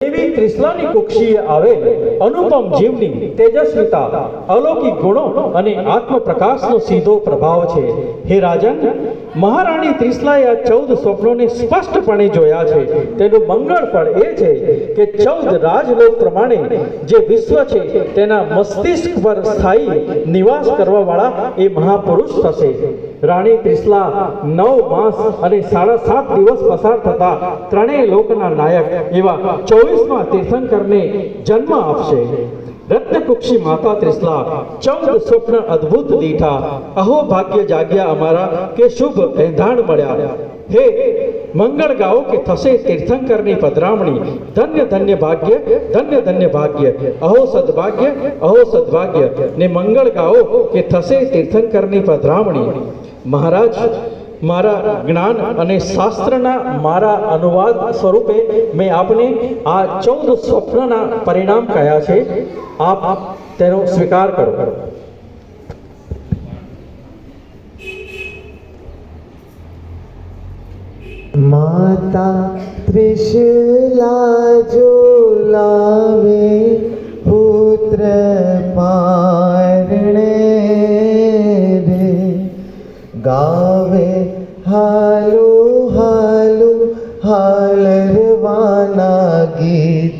એવી ત્રિશલાની કુક્ષીએ આવેલ અનુપમ જીવની તેજસ્વીતા, અલૌકિક ગુણો અને આત્મપ્રકાશનો સીધો પ્રભાવ છે. હે રાજન, મહારાણી ત્રિશલાએ આ 14 સ્વપ્નોને સ્પષ્ટપણે જોયા છે. તેનું મંગળ ફળ એ છે કે 14 રાજલોક પ્રમાણે જે વિશ્વ છે તેના મસ્તિષ્ક પર સ્થાયી નિવાસ કરવાવાળા એ મહાપુરુષ થશે. રાણી ત્રિશલા 9 માસ અને 7.5 દિવસ પસાર થતા ત્રણેય લોકના નાયક એવા 24મા તીર્થંકરને જન્મ આપશે. રત્નકુક્ષી માતા ત્રિશલા 14 સ્વપ્ન અદ્ભુત દીઠા. અહો ભાગ્ય જાગ્યા અમારા કે શુભ એંધાણ મળ્યા. હે મંગળ ગાઓ કે થશે તીર્થંકરની પધરામણી. ધન્ય ધન્ય ભાગ્ય, ધન્ય ધન્ય ભાગ્ય. અહો સદભાગ્ય ને મંગળ ગાઓ કે થશે તીર્થંકરની પધરામણી. મહારાજ, મારા જ્ઞાન અને શાસ્ત્રના મારા અનુવાદ સ્વરૂપે મેં આપને આ 14 સ્વપ્નના પરિણામ કહ્યા છે. આપ તેનો સ્વીકાર કરો. માતા ત્રિશલા જો લાવે પુત્ર પારણે રે, ગાવે હાલો હાલો હાલરવાના ગીત.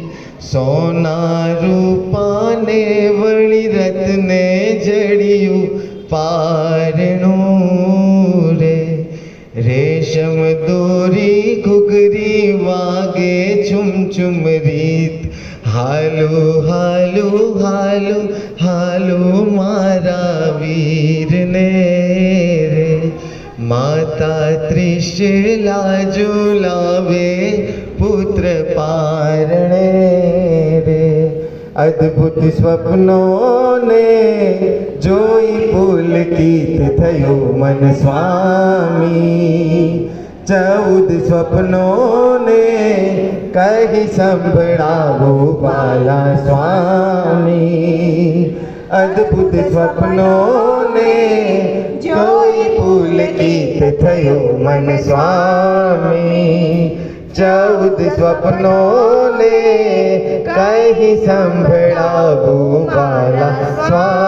સોના રૂપાને વળી રત્ને જડિયું પારણું રે. રેશમ દોરી ઘુઘરી વાગે છુમ છુમ રીત. હાલો હાલો હાલો હાલો મારા વીરને રે. માતા ત્રિશલા ઝુલાવે પુત્ર પારણે રે. અદ્ભુત સ્વપ્નોને જોઈ પુલકિત થયું મન સ્વામી. 14 સ્વપ્નોને કહી સંભળાવો બાલા સ્વામી. અદ્ભુત સ્વપ્નોને જોઈ પુલકિત થયું મન સ્વામી. 14 સ્વપ્નોને કહી સંભળાવો બાલા સ્વામી.